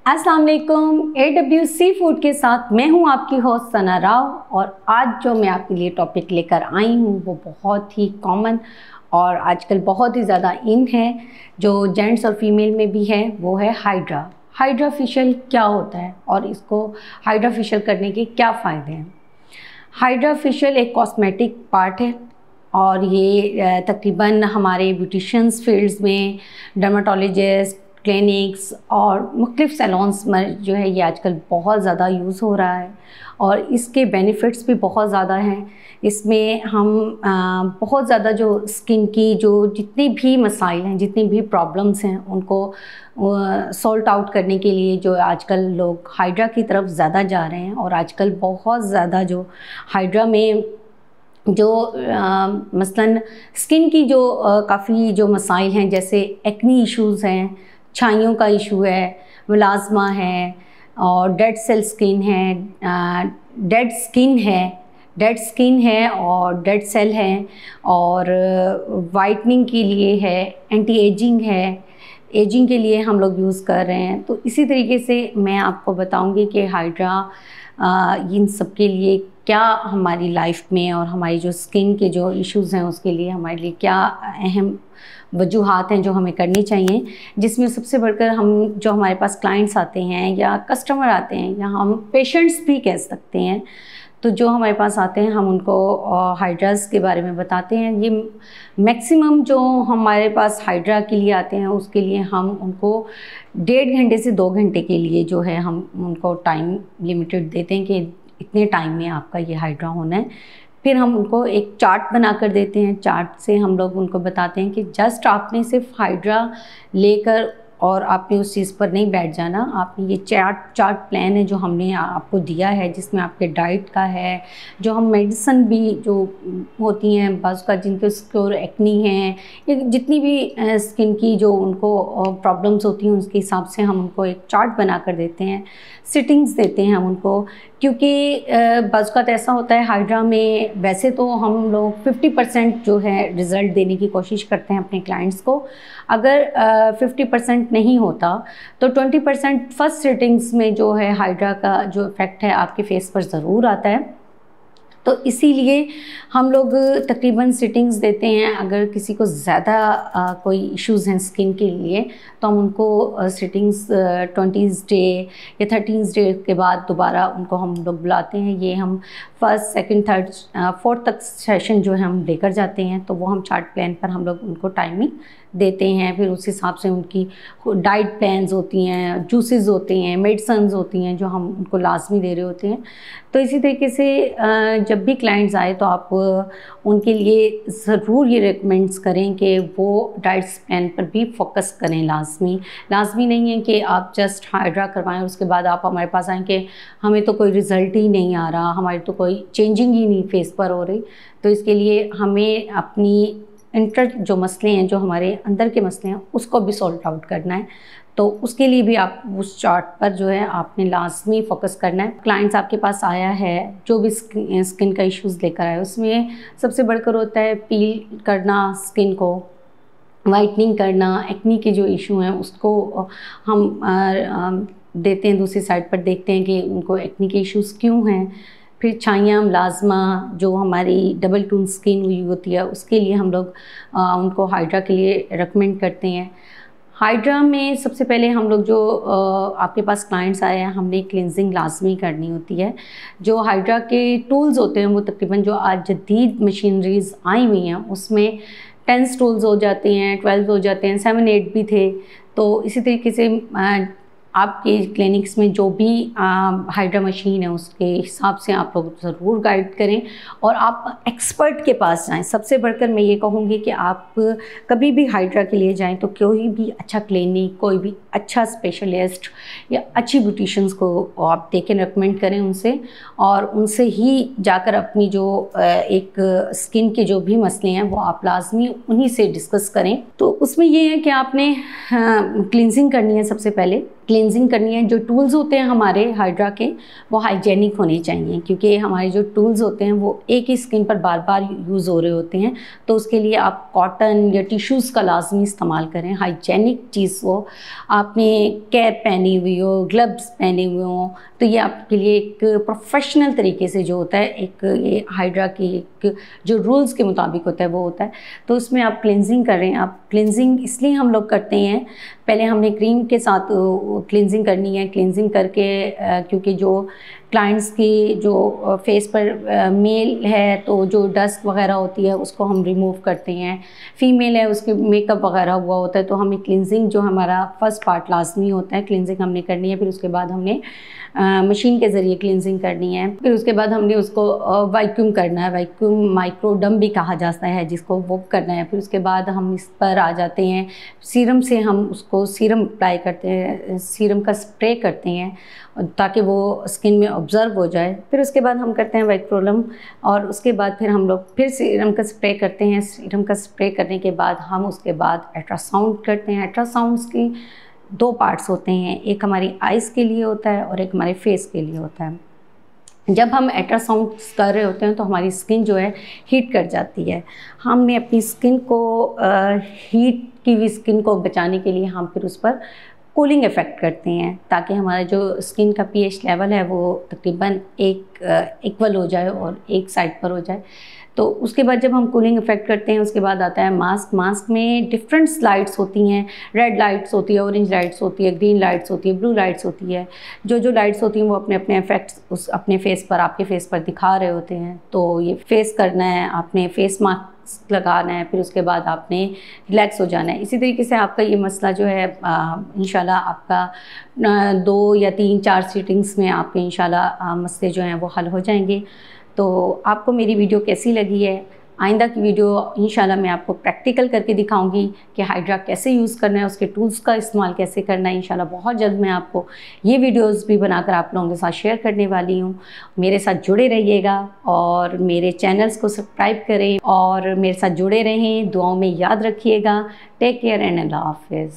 अस्सलाम वालेकुम। AW sea food के साथ मैं हूं आपकी होस्ट सना राव और आज जो मैं आपके लिए टॉपिक लेकर आई हूं वो बहुत ही कॉमन और आजकल बहुत ही ज़्यादा इन है, जो जेंट्स और फीमेल में भी है, वो है हाइड्रा। हाइड्रा फेशियल क्या होता है और इसको हाइड्रा फेशियल करने के क्या फ़ायदे हैं। हाइड्रा फेशियल एक कॉस्मेटिक पार्ट है और ये तकरीबन हमारे ब्यूटिशियंस फील्ड्स में, डर्माटोलॉजिस्ट, क्लिनिक्स और मुख्तलिफ सैलून्स में जो है ये आजकल बहुत ज़्यादा यूज़ हो रहा है और इसके बेनिफिट्स भी बहुत ज़्यादा हैं। इसमें हम बहुत ज़्यादा जो स्किन की जो जितनी भी मसाइल हैं, जितनी भी प्रॉब्लम्स हैं, उनको सॉल्ट आउट करने के लिए जो आजकल लोग हाइड्रा की तरफ ज़्यादा जा रहे हैं। और आजकल बहुत ज़्यादा जो हाइड्रा में जो मसलन स्किन की जो काफ़ी जो मसाइल हैं, जैसे एक्नी इश्यूज़ हैं, छाइयों का इशू है, मेलास्मा है और डेड सेल स्किन है, डेड स्किन है और डेड सेल है और वाइटनिंग के लिए है, एंटी एजिंग है, एजिंग के लिए हम लोग यूज़ कर रहे हैं। तो इसी तरीके से मैं आपको बताऊंगी कि हाइड्रा इन सब के लिए क्या हमारी लाइफ में और हमारी जो स्किन के जो इश्यूज़ हैं उसके लिए हमारे लिए क्या अहम वजूहात हैं जो हमें करनी चाहिए। जिसमें सबसे बढ़कर हम जो हमारे पास क्लाइंट्स आते हैं या कस्टमर आते हैं या हम पेशेंट्स भी कह सकते हैं, तो जो हमारे पास आते हैं हम उनको हाइड्रास के बारे में बताते हैं। ये मैक्सिमम जो हमारे पास हाइड्रा के लिए आते हैं उसके लिए हम उनको 1.5 घंटे से 2 घंटे के लिए जो है हम उनको टाइम लिमिटेड देते हैं कि इतने टाइम में आपका ये हाइड्रा होना है। फिर हम उनको एक चार्ट बना कर देते हैं। चार्ट से हम लोग उनको बताते हैं कि जस्ट आपने सिर्फ हाइड्रा लेकर और आपने उस चीज़ पर नहीं बैठ जाना। आपने ये चार्ट प्लान है जो हमने आपको दिया है, जिसमें आपके डाइट का है, जो हम मेडिसिन भी जो होती हैं बस का, जिनके स्क्योर एक्नी हैं या जितनी भी स्किन की जो उनको प्रॉब्लम्स होती हैं उसके हिसाब से हम उनको एक चार्ट बना कर देते हैं, सिटिंग्स देते हैं हम उनको। क्योंकि बस का तो ऐसा होता है हाइड्रा में, वैसे तो हम लोग 50% जो है रिज़ल्ट देने की कोशिश करते हैं अपने क्लाइंट्स को। अगर 50% नहीं होता तो 20% फर्स्ट सिटिंग्स में जो है हाइड्रा का जो इफ़ेक्ट है आपके फेस पर ज़रूर आता है। तो इसीलिए हम लोग तकरीबन सिटिंग्स देते हैं। अगर किसी को ज़्यादा कोई इश्यूज़ हैं स्किन के लिए तो हम उनको सिटिंग्स 20 डे या 13 डे के बाद दोबारा उनको हम लोग बुलाते हैं। ये हम फर्स्ट, सेकंड, थर्ड, फोर्थ तक सेशन जो है हम लेकर जाते हैं। तो वो हम चार्ट प्लान पर हम लोग उनको टाइमिंग देते हैं। फिर उस हिसाब से उनकी डाइट प्लान्स होती हैं, जूसेस होते हैं, मेडिसिन्स होती हैं जो हम उनको लाजमी दे रहे होते हैं। तो इसी तरीके से जब भी क्लाइंट्स आए तो आप उनके लिए ज़रूर ये रिकमेंड्स करें कि वो डाइट प्लान पर भी फोकस करें। लाजमी नहीं है कि आप जस्ट हाइड्रा करवाएं उसके बाद आप हमारे पास आएँ कि हमें तो कोई रिज़ल्ट ही नहीं आ रहा, हमारी तो कोई चेंजिंग ही नहीं फेस पर हो रही। तो इसके लिए हमें अपनी जो मसले हैं, जो हमारे अंदर के मसले हैं, उसको भी सॉल्ट आउट करना है। तो उसके लिए भी आप उस चार्ट पर जो है आपने लाजमी फोकस करना है। क्लाइंट्स आपके पास आया है जो भी स्किन का इश्यूज़ लेकर आए, उसमें सबसे बढ़कर होता है पील करना स्किन को, वाइटनिंग करना, एक्नी के जो इशू हैं उसको हम देते हैं। दूसरी साइड पर देखते हैं कि उनको एक्नी के इश्यूज़ क्यों हैं। फिर छाइयाँ, मेलास्मा, जो हमारी डबल टोन स्किन हुई होती है, उसके लिए हम लोग उनको हाइड्रा के लिए रेकमेंड करते हैं। हाइड्रा में सबसे पहले हम लोग जो आपके पास क्लाइंट्स आए हैं, हमने क्लिनजिंग लाजमी करनी होती है। जो हाइड्रा के टूल्स होते हैं वो तकरीबन जो आज जदीद मशीनरीज आई हुई हैं उसमें 10 टूल्स हो जाते हैं, 12 हो जाते हैं, 7, 8 भी थे। तो इसी तरीके से आपके क्लिनिक्स में जो भी हाइड्रा मशीन है उसके हिसाब से आप लोग ज़रूर गाइड करें और आप एक्सपर्ट के पास जाएं। सबसे बढ़कर मैं ये कहूँगी कि आप कभी भी हाइड्रा के लिए जाएं तो कोई भी अच्छा क्लिनिक, कोई भी अच्छा स्पेशलिस्ट या अच्छी ब्यूटिशियंस को आप देखें, रेकमेंड करें उनसे और उनसे ही जाकर अपनी जो एक स्किन के जो भी मसले हैं वो आप लाजमी उन्हीं से डिस्कस करें। तो उसमें ये है कि आपने क्लिनजिंग करनी है। सबसे पहले क्लेंजिंग करनी है। जो टूल्स होते हैं हमारे हाइड्रा के वो हाइजेनिक होने चाहिए, क्योंकि हमारे जो टूल्स होते हैं वो एक ही स्किन पर बार बार यूज़ हो रहे होते हैं। तो उसके लिए आप कॉटन या टिश्यूज़ का लाजमी इस्तेमाल करें, हाइजेनिक चीज़ हो। आपने कैप पहनी हुई हो, ग्लव्स पहने हुए हों, तो ये आपके लिए एक प्रोफेशनल तरीके से जो होता है, एक ये हाइड्रा की एक जो रूल्स के मुताबिक होता है वो होता है। तो उसमें आप क्लिनजिंग कर रहे हैं। आप क्लिनजिंग इसलिए हम लोग करते हैं, पहले हमने क्रीम के साथ क्लिनजिंग करनी है। क्लिनजिंग करके क्योंकि जो क्लाइंट्स की जो फेस पर मेल है तो जो डस्ट वगैरह होती है उसको हम रिमूव करते हैं, फीमेल है उसके मेकअप वगैरह हुआ होता है, तो हमें क्लिनजिंग जो हमारा फर्स्ट पार्ट लाजमी होता है, क्लिनजिंग हमने करनी है। फिर उसके बाद हमने मशीन के ज़रिए क्लिनजिंग करनी है। फिर उसके बाद हमने उसको वैक्यूम करना है, वैक्यूम माइक्रोडम भी कहा जाता है जिसको, वो करना है। फिर उसके बाद हम इस पर आ जाते हैं, सीरम से हम उसको सीरम अप्लाई करते हैं, सीरम का स्प्रे करते हैं ताकि वो स्किन में ऑब्ज़र्व हो जाए। फिर उसके बाद हम करते हैं वैक्यूम, और उसके बाद फिर हम लोग फिर सीरम का स्प्रे करते हैं। सीरम का स्प्रे करने के बाद हम उसके बाद अल्ट्रासाउंड करते हैं। अल्ट्रासाउंड्स की 2 पार्ट्स होते हैं, एक हमारी आइज़ के लिए होता है और एक हमारे फेस के लिए होता है। जब हम अल्ट्रासाउंड कर रहे होते हैं तो हमारी स्किन जो है हीट कर जाती है। हमने अपनी स्किन को हीट की हुई स्किन को बचाने के लिए हम फिर उस पर कूलिंग इफ़ेक्ट करते हैं ताकि हमारा जो स्किन का पीएच लेवल है वो तकरीबन इक्वल हो जाए और एक साइड पर हो जाए। तो उसके बाद जब हम कूलिंग इफ़ेक्ट करते हैं उसके बाद आता है मास्क। मास्क में डिफरेंट लाइट्स होती हैं, रेड लाइट्स होती है, ऑरेंज लाइट्स होती है, ग्रीन लाइट्स होती है, ब्लू लाइट्स होती है। जो लाइट्स होती हैं वो अपने अपने इफ़ेक्ट्स उस अपने फेस पर, आपके फेस पर दिखा रहे होते हैं। तो ये फेस करना है, आपने फेस मास्क लगाना है, फिर उसके बाद आपने रिलैक्स हो जाना है। इसी तरीके से आपका ये मसला जो है इंशाल्लाह आपका 2 या 3-4 सीटिंग्स में आपके इंशाल्लाह मसले जो हैं वो हल हो जाएंगे। तो आपको मेरी वीडियो कैसी लगी है? आइंदा की वीडियो इंशाल्लाह मैं आपको प्रैक्टिकल करके दिखाऊंगी कि हाइड्रा कैसे यूज़ करना है, उसके टूल्स का इस्तेमाल कैसे करना है। इंशाल्लाह बहुत जल्द मैं आपको ये वीडियोस भी बनाकर आप लोगों के साथ शेयर करने वाली हूँ। मेरे साथ जुड़े रहिएगा और मेरे चैनल्स को सब्सक्राइब करें और मेरे साथ जुड़े रहें। दुआओं में याद रखिएगा। टेक केयर एंड अल्लाह हाफिज़।